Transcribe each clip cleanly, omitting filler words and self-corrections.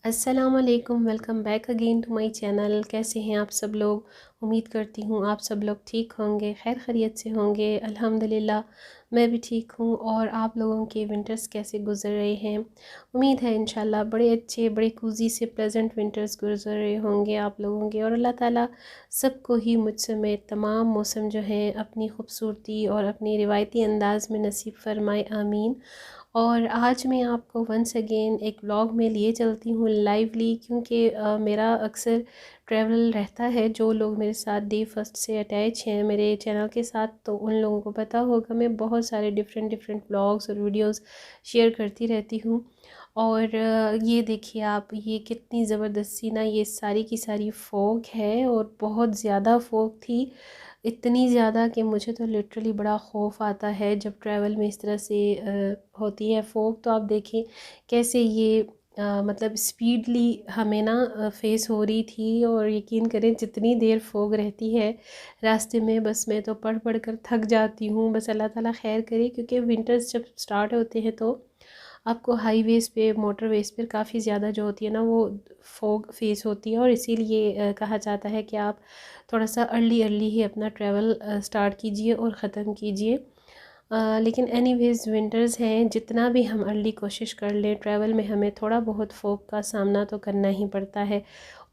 अस्सलामुअलैकुम, welcome back again to my channel. कैसे हैं आप सब लोग? उम्मीद करती हूँ आप सब लोग ठीक होंगे, खैर खैरियत से होंगे। अल्हम्दुलिल्लाह मैं भी ठीक हूँ। और आप लोगों के विंटर्स कैसे गुजर रहे हैं? उम्मीद है इंशाल्लाह बड़े अच्छे, बड़े कूजी से प्लेजेंट विंटर्स गुजर रहे होंगे आप लोगों के। और अल्लाह ताला सबको ही मुझ समेत तमाम मौसम जो हैं अपनी खूबसूरती और अपनी रिवायती अंदाज़ में नसीब फरमाए, आमीन। और आज मैं आपको वंस अगेन एक व्लॉग में लिए चलती हूँ लाइवली, क्योंकि मेरा अक्सर ट्रैवल रहता है। जो लोग मेरे साथ डे फर्स्ट से अटैच हैं मेरे चैनल के साथ, तो उन लोगों को पता होगा मैं बहुत सारे डिफरेंट डिफरेंट व्लॉग्स और वीडियोस शेयर करती रहती हूँ। और ये देखिए आप, ये कितनी ज़बरदस्ती ना, ये सारी की सारी फोग है और बहुत ज़्यादा फोग थी। इतनी ज़्यादा कि मुझे तो लिटरली बड़ा ख़ौफ़ आता है जब ट्रैवल में इस तरह से होती है फ़ोग। तो आप देखें कैसे ये मतलब स्पीडली हमें ना फेस हो रही थी। और यकीन करें जितनी देर फ़ोग रहती है रास्ते में, बस मैं तो पढ़ पढ़ कर थक जाती हूँ। बस अल्लाह ताला खैर करे, क्योंकि विंटर्स जब स्टार्ट होते हैं तो आपको हाईवेज़ पे, मोटरवेज़ पर काफ़ी ज़्यादा जो होती है ना वो फ़ोग फेस होती है। और इसीलिए कहा जाता है कि आप थोड़ा सा अर्ली अर्ली ही अपना ट्रैवल स्टार्ट कीजिए और ख़त्म कीजिए। लेकिन एनीवेज़ विंटर्स हैं, जितना भी हम अर्ली कोशिश कर लें ट्रैवल में, हमें थोड़ा बहुत फ़ोग का सामना तो करना ही पड़ता है।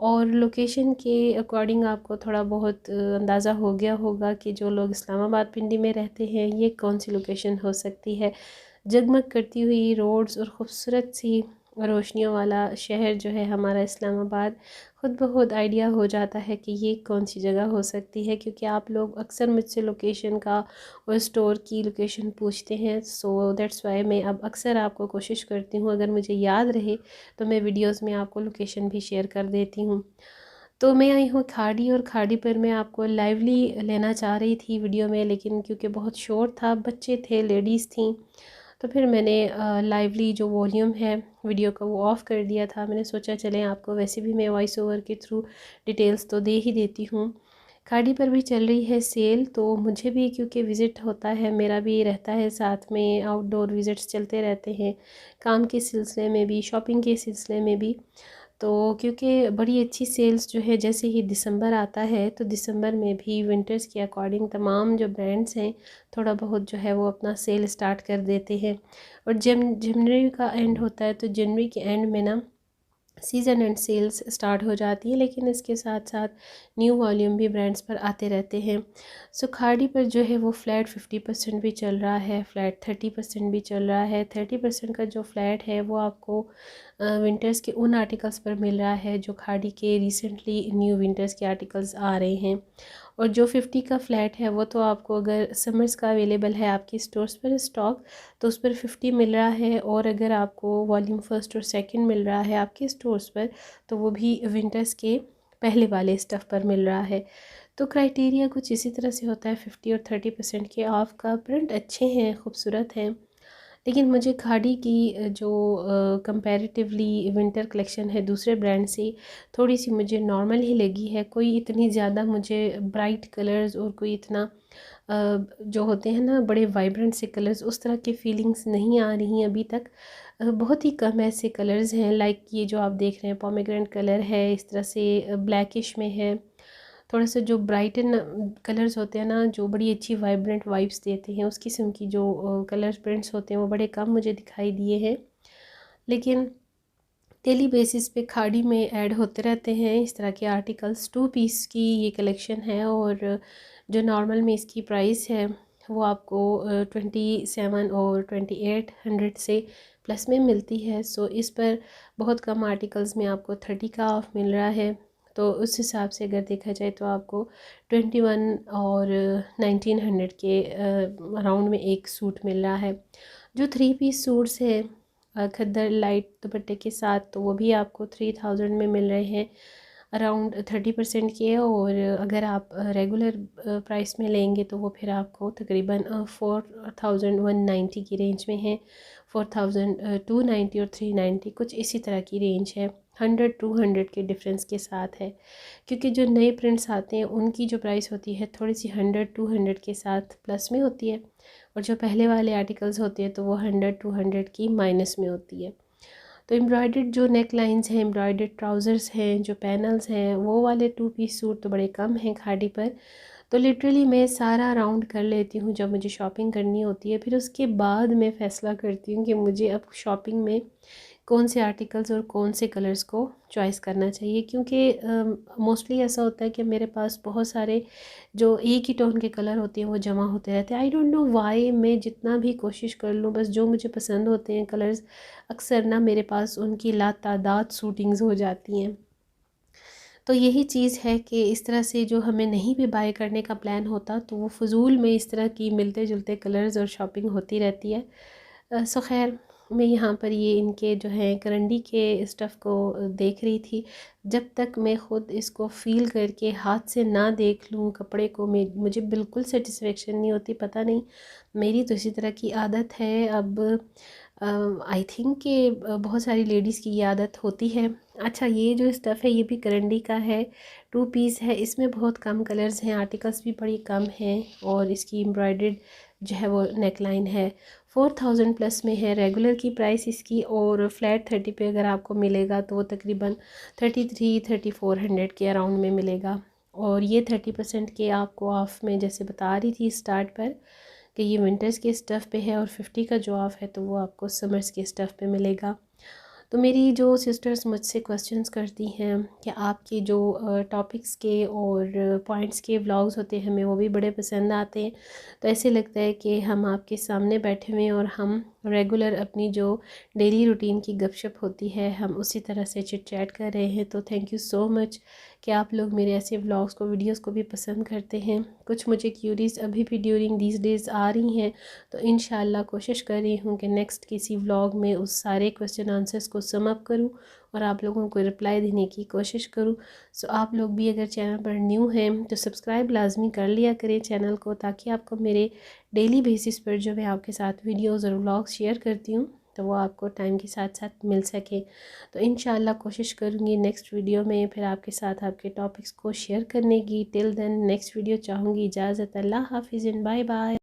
और लोकेशन के अकॉर्डिंग आपको थोड़ा बहुत अंदाज़ा हो गया होगा कि जो लोग इस्लामाबाद पिंडी में रहते हैं ये कौन सी लोकेशन हो सकती है। जगमग करती हुई रोड्स और ख़ूबसूरत सी रोशनियों वाला शहर जो है हमारा इस्लामाबाद, ख़ुद ब खुद आइडिया हो जाता है कि ये कौन सी जगह हो सकती है। क्योंकि आप लोग अक्सर मुझसे लोकेशन का और स्टोर की लोकेशन पूछते हैं, सो दैट्स वाई मैं अब अक्सर आपको कोशिश करती हूँ, अगर मुझे याद रहे तो मैं वीडियोस में आपको लोकेशन भी शेयर कर देती हूँ। तो मैं आई हूँ खाड़ी, और खाड़ी पर मैं आपको लाइवली लेना चाह रही थी वीडियो में, लेकिन क्योंकि बहुत शोर था, बच्चे थे, लेडीज़ थी, तो फिर मैंने लाइवली जो वॉल्यूम है वीडियो का वो ऑफ़ कर दिया था। मैंने सोचा चलें आपको वैसे भी मैं वॉइस ओवर के थ्रू डिटेल्स तो दे ही देती हूँ। खाड़ी पर भी चल रही है सेल, तो मुझे भी क्योंकि विज़िट होता है, मेरा भी रहता है साथ में, आउटडोर विज़िट्स चलते रहते हैं, काम के सिलसिले में भी, शॉपिंग के सिलसिले में भी। तो क्योंकि बड़ी अच्छी सेल्स जो है, जैसे ही दिसंबर आता है तो दिसंबर में भी विंटर्स के अकॉर्डिंग तमाम जो ब्रांड्स हैं थोड़ा बहुत जो है वो अपना सेल स्टार्ट कर देते हैं। और जब जनवरी का एंड होता है तो जनवरी के एंड में ना सीज़न एंड सेल्स स्टार्ट हो जाती है, लेकिन इसके साथ साथ न्यू वॉल्यूम भी ब्रांड्स पर आते रहते हैं। सो खाड़ी पर जो है वो फ्लैट 50% भी चल रहा है, फ्लैट 30% भी चल रहा है। 30% का जो फ्लैट है वो आपको विंटर्स के उन आर्टिकल्स पर मिल रहा है जो खाड़ी के रिसेंटली न्यू विंटर्स के आर्टिकल्स आ रहे हैं। और जो 50 का फ्लैट है वो तो आपको अगर समर्स का अवेलेबल है आपकी स्टोर्स पर स्टॉक, तो उस पर 50 मिल रहा है। और अगर आपको वॉल्यूम फर्स्ट और सेकंड मिल रहा है आपके स्टोर्स पर, तो वो भी विंटर्स के पहले वाले स्टफ़ पर मिल रहा है। तो क्राइटेरिया कुछ इसी तरह से होता है 50 और 30% के ऑफ़ का। प्रिंट अच्छे हैं, खूबसूरत हैं, लेकिन मुझे खाड़ी की जो कंपैरेटिवली विंटर कलेक्शन है दूसरे ब्रांड से, थोड़ी सी मुझे नॉर्मल ही लगी है। कोई इतनी ज़्यादा मुझे ब्राइट कलर्स और कोई इतना जो होते हैं ना बड़े वाइब्रेंट से कलर्स, उस तरह की फीलिंग्स नहीं आ रही हैं अभी तक। बहुत ही कम ऐसे कलर्स हैं, लाइक ये जो आप देख रहे हैं पोमेग्रेनेट कलर है, इस तरह से ब्लैकिश में है। थोड़ा सा जो ब्राइटन कलर्स होते हैं ना, जो बड़ी अच्छी वाइब्रेंट वाइब्स देते हैं, उस किस्म की जो कलर प्रिंट्स होते हैं वो बड़े कम मुझे दिखाई दिए हैं। लेकिन डेली बेसिस पे खाड़ी में ऐड होते रहते हैं इस तरह के आर्टिकल्स। 2 पीस की ये कलेक्शन है, और जो नॉर्मल में इसकी प्राइस है वो आपको 27 और 2800 से प्लस में मिलती है। सो इस पर बहुत कम आर्टिकल्स में आपको 30 का ऑफ़ मिल रहा है। तो उस हिसाब से अगर देखा जाए तो आपको 21 और 1900 के अराउंड में एक सूट मिल रहा है। जो 3 पीस सूट्स है खद्दर लाइट दुपट्टे के साथ, तो वो भी आपको 3000 में मिल रहे हैं, अराउंड 30% के। और अगर आप रेगुलर प्राइस में लेंगे तो वो फिर आपको तकरीबन 4190 की रेंज में है। 4290 और 390 कुछ इसी तरह की रेंज है, 100-200 के डिफरेंस के साथ है। क्योंकि जो नए प्रिंट्स आते हैं उनकी जो प्राइस होती है थोड़ी सी 100-200 के साथ प्लस में होती है, और जो पहले वाले आर्टिकल्स होते हैं तो वो 100-200 की माइनस में होती है। तो एम्ब्रॉयडर्ड जो नेक लाइन्स हैं, एम्ब्रॉयडर्ड ट्राउज़र्स हैं, जो पैनल्स हैं, वो वाले 2 पीस सूट तो बड़े कम हैं खाड़ी पर। तो लिटरली मैं सारा राउंड कर लेती हूँ जब मुझे शॉपिंग करनी होती है, फिर उसके बाद मैं फ़ैसला करती हूँ कि मुझे अब शॉपिंग में कौन से आर्टिकल्स और कौन से कलर्स को चॉइस करना चाहिए। क्योंकि मोस्टली ऐसा होता है कि मेरे पास बहुत सारे जो एक ही टोन के कलर होते हैं वो जमा होते रहते हैं। आई डोंट नो वाई, मैं जितना भी कोशिश कर लूँ, बस जो मुझे पसंद होते हैं कलर्स, अक्सर ना मेरे पास उनकी लातादाद शूटिंग्स हो जाती हैं। तो यही चीज़ है कि इस तरह से जो हमें नहीं भी बाय करने का प्लान होता तो वो फ़ुज़ूल में इस तरह की मिलते जुलते कलर्स और शॉपिंग होती रहती है। सो खैर, मैं यहाँ पर ये इनके जो है करंडी के स्टफ़ को देख रही थी। जब तक मैं ख़ुद इसको फ़ील करके हाथ से ना देख लूँ कपड़े को, मुझे बिल्कुल सेटिस्फेक्शन नहीं होती। पता नहीं, मेरी तो इसी तरह की आदत है। अब आई थिंक कि बहुत सारी लेडीज़ की ये आदत होती है। अच्छा, ये जो स्टफ़ है ये भी करंडी का है, 2 पीस है। इसमें बहुत कम कलर्स हैं, आर्टिकल्स भी बड़ी कम हैं और इसकी एम्ब्रॉयडर्ड जो है वो नेक लाइन है। 4000 प्लस में है रेगुलर की प्राइस इसकी, और फ्लैट 30 पे अगर आपको मिलेगा तो वो तकरीबन 33-3400 के अराउंड में मिलेगा। और ये 30% के आपको ऑफ़ में, जैसे बता रही थी स्टार्ट पर, कि ये विंटर्स के स्टफ़ पे है, और 50 का जो ऑफ़ है तो वो आपको समर्स के स्टफ़ पे मिलेगा। तो मेरी जो सिस्टर्स मुझसे क्वेश्चंस करती हैं कि आपके जो टॉपिक्स के और पॉइंट्स के व्लॉग्स होते हैं हमें वो भी बड़े पसंद आते हैं। तो ऐसे लगता है कि हम आपके सामने बैठे हुए हैं और हम रेगुलर अपनी जो डेली रूटीन की गपशप होती है हम उसी तरह से चिट चैट कर रहे हैं। तो थैंक यू सो मच कि आप लोग मेरे ऐसे व्लॉग्स को, वीडियोस को भी पसंद करते हैं। कुछ मुझे क्यूरीज अभी भी ड्यूरिंग दीज डेज़ आ रही हैं, तो इंशाल्लाह कोशिश कर रही हूँ कि नेक्स्ट किसी व्लॉग में उस सारे क्वेश्चन आंसर्स को सम अप करूँ और आप लोगों को रिप्लाई देने की कोशिश करूँ। सो आप लोग भी अगर चैनल पर न्यू हैं तो सब्सक्राइब लाजमी कर लिया करें चैनल को, ताकि आपको मेरे डेली बेसिस पर जो मैं आपके साथ वीडियोज़ और व्लॉग्स शेयर करती हूँ तो वो आपको टाइम के साथ साथ मिल सके। तो इंशाल्लाह कोशिश करूँगी नेक्स्ट वीडियो में फिर आपके साथ आपके टॉपिक्स को शेयर करने की। टिल देन नेक्स्ट वीडियो चाहूँगी इजाज़त। अल्लाह हाफिज़ एंड बाय बाय।